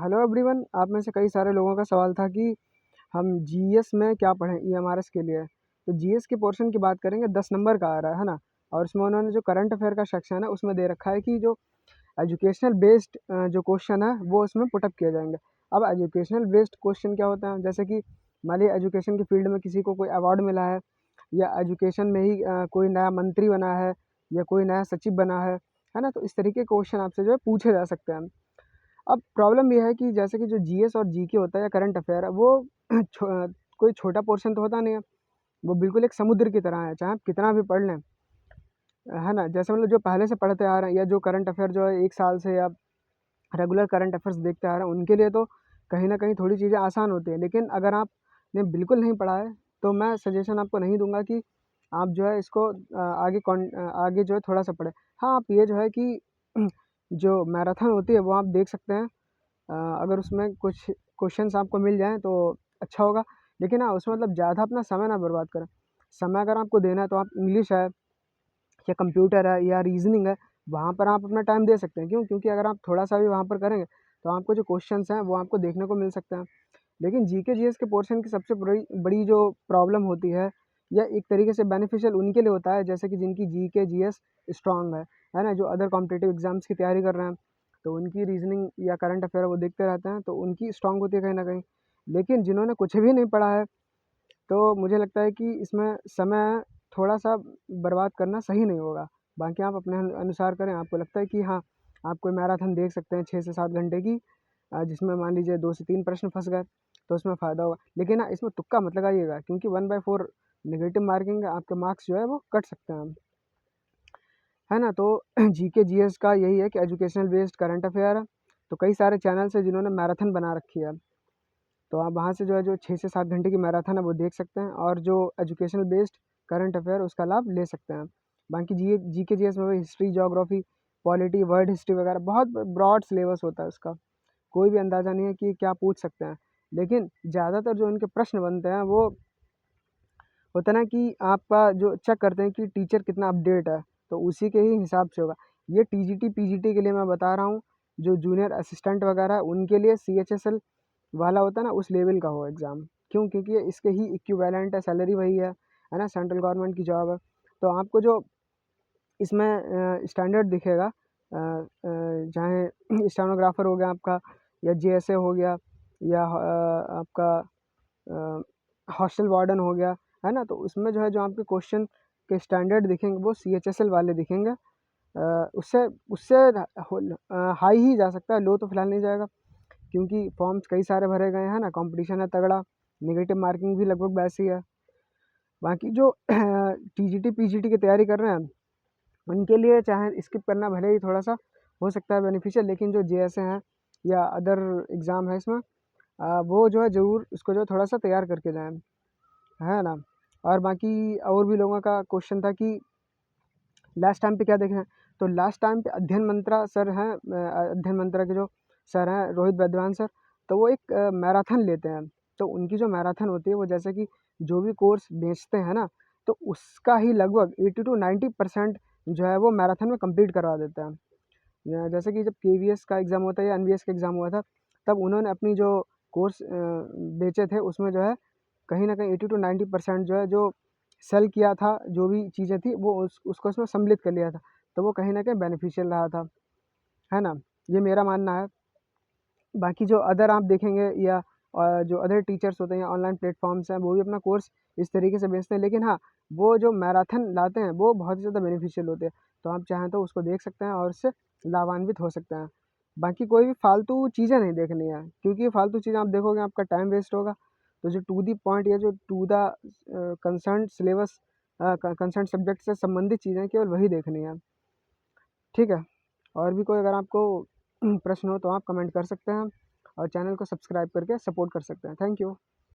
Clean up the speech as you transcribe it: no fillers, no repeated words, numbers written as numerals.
Hello everyone, आप में से कई सारे लोगों का सवाल था कि हम जीएस में क्या पढ़ें ईएमआरएस के लिए। तो जीएस के पोर्शन की बात करेंगे, 10 नंबर का आ रहा है ना। और उसमें उन्होंने जो करंट अफेयर का सेक्शन है उसमें दे रखा है कि जो एजुकेशनल बेस्ड जो क्वेश्चन है वो उसमें पुटअप किए जाएंगे। अब एजुकेशनल बेस्ड क्वेश्चन क्या होता है, जैसे कि मान लीजिए एजुकेशन की फील्ड में किसी को कोई अवार्ड मिला है, या एजुकेशन में ही कोई नया मंत्री बना है, या कोई नया सचिव बना है ना। तो इस तरीके के क्वेश्चन आपसे जो है पूछे जा सकते हैं। अब प्रॉब्लम ये है कि जैसे कि जो जीएस और जीके होता है या करंट अफेयर है वो कोई छोटा पोर्शन तो होता नहीं है। वो बिल्कुल एक समुद्र की तरह है, चाहे आप कितना भी पढ़ लें, है ना। जैसे मतलब जो पहले से पढ़ते आ रहे हैं, या जो करंट अफेयर जो है 1 साल से या रेगुलर करंट अफेयर्स देखते आ रहे हैं, उनके लिए तो कहीं न कहीं थोड़ी चीज़ें आसान होती हैं। लेकिन अगर आपने बिल्कुल नहीं पढ़ा है, तो मैं सजेशन आपको नहीं दूँगा कि आप जो है इसको आगे जो है थोड़ा-सा पढ़ें। हाँ, आप ये जो है कि जो मैराथन होती है वो आप देख सकते हैं। अगर उसमें कुछ क्वेश्चंस आपको मिल जाएँ तो अच्छा होगा। लेकिन हाँ, उसमें मतलब ज़्यादा अपना समय ना बर्बाद करें। समय अगर आपको देना है तो आप इंग्लिश है या कंप्यूटर है या रीज़निंग है, वहाँ पर आप अपना टाइम दे सकते हैं। क्यों? क्योंकि अगर आप थोड़ा-सा भी वहाँ पर करेंगे, तो आपको जो क्वेश्चंस हैं वो आपको देखने को मिल सकते हैं। लेकिन जीके जीएस के पोर्शन की सबसे बड़ी बड़ी जो प्रॉब्लम होती है, या एक तरीके से बेनिफिशियल उनके लिए होता है, जैसे कि जिनकी जीके जीएस स्ट्रॉन्ग है ना? जो अदर कॉम्पिटिटिव एग्ज़ाम्स की तैयारी कर रहे हैं, तो उनकी रीज़निंग या करंट अफेयर वो देखते रहते हैं, तो उनकी स्ट्रॉन्ग होती है कहीं न कहीं। लेकिन जिन्होंने कुछ भी नहीं पढ़ा है, तो मुझे लगता है कि इसमें समय थोड़ा-सा बर्बाद करना सही नहीं होगा। बाकी आप अपने अनुसार करें, आपको लगता है कि हाँ, आप कोई मैराथन देख सकते हैं 6 से 7 घंटे की, जिसमें मान लीजिए 2 से 3 प्रश्न फँस गए, तो उसमें फ़ायदा होगा। लेकिन हाँ, इसमें तुक्का मत लगाइएगा, क्योंकि 1/4 नेगेटिव मार्किंग आपके मार्क्स जो है वो कट सकते हैं, है ना? तो जीके जीएस का यही है कि एजुकेशनल बेस्ड करंट अफेयर है। तो कई सारे चैनल्स हैं जिन्होंने मैराथन बना रखी है। तो आप वहाँ से जो है जो 6 से 7 घंटे की मैराथन है वो देख सकते हैं, और जो एजुकेशनल बेस्ड करंट अफेयर उसका लाभ ले सकते हैं। बाकी जीके जीएस में वही history, geography, polity, world history वगैरह बहुत ब्रॉड सिलेबस होता है उसका। कोई भी अंदाज़ा नहीं है कि क्या पूछ सकते हैं। लेकिन ज़्यादातर जो उनके प्रश्न बनते हैं वो होता है ना कि आपका जो चेक करते हैं कि टीचर कितना अपडेट है, तो उसी के ही हिसाब से होगा। ये टीजीटी, पीजीटी के लिए मैं बता रहा हूँ, जो जूनियर असिस्टेंट वगैरह है उनके लिए सीएचएसएल वाला होता है ना, उस लेवल का हो एग्ज़ाम। क्यों? क्योंकि ये इसके ही इक्विवेलेंट है, सैलरी वही है ना, सेंट्रल गवर्नमेंट की जॉब है। तो आपको जो इसमें स्टैंडर्ड दिखेगा, चाहे स्टेनोग्राफर हो गया आपका, या जेएसए हो गया, या आपका हॉस्टल वार्डन हो गया, है ना। तो उसमें जो है जो आपके क्वेश्चन के स्टैंडर्ड दिखेंगे वो सीएचएसएल वाले दिखेंगे। उससे उससे हाई ही जा सकता है, लो तो फिलहाल नहीं जाएगा, क्योंकि फॉर्म्स कई सारे भरे गए हैं ना, कंपटीशन है तगड़ा, नेगेटिव मार्किंग भी लगभग वैसी है। बाकी जो टीजीटी पीजीटी की तैयारी कर रहे हैं, उनके लिए चाहे स्किप करना भले ही थोड़ा-सा हो सकता है बेनिफिशियल, लेकिन जो जेएसए हैं या अदर एग्ज़ाम है इसमें, वो जो है ज़रूर इसको जो है थोड़ा-सा तैयार करके जाएँ, है ना। और बाकी और भी लोगों का क्वेश्चन था कि लास्ट टाइम पे क्या देखें, तो लास्ट टाइम पे अध्ययन मंत्रा सर हैं, अध्ययन मंत्रा के जो सर हैं रोहित वैद्यवान सर, तो वो एक मैराथन लेते हैं। तो उनकी जो मैराथन होती है वो जैसे कि जो भी कोर्स बेचते हैं ना, तो उसका ही लगभग 80 टू 90% जो है वो मैराथन में कंप्लीट करवा देते हैं। जैसे कि जब केवीएस का एग्ज़ाम होता है या एनवीएस का एग्ज़ाम हुआ था, तब उन्होंने अपनी जो कोर्स बेचे थे उसमें जो है कहीं न कहीं 80 टू 90% जो है जो सेल किया था, जो भी चीज़ें थी वो उसको उसमें सम्मिलित कर लिया था। तो वो कहीं न कहीं बेनिफिशियल रहा था, है ना? ये मेरा मानना है। बाकी जो अदर आप देखेंगे, या जो अदर टीचर्स होते हैं या ऑनलाइन प्लेटफ़ॉर्म्स हैं, वो भी अपना कोर्स इस तरीके से बेचते हैं। लेकिन हाँ, वो जो मैराथन लाते हैं वो बहुत ही ज़्यादा बेनिफिशियल होते हैं। तो आप चाहें तो उसको देख सकते हैं और उससे लाभान्वित हो सकते हैं। बाकी कोई भी फ़ालतू चीज़ें नहीं देखनी है, क्योंकि ये फ़ालतू चीज़ें आप देखोगे आपका टाइम वेस्ट होगा। तो जो टू द पॉइंट, या जो to the concerned syllabus, concerned subject से संबंधित चीज़ें केवल वही देखनी है। ठीक है? और भी कोई अगर आपको प्रश्न हो तो आप कमेंट कर सकते हैं, और चैनल को सब्सक्राइब करके सपोर्ट कर सकते हैं। Thank you.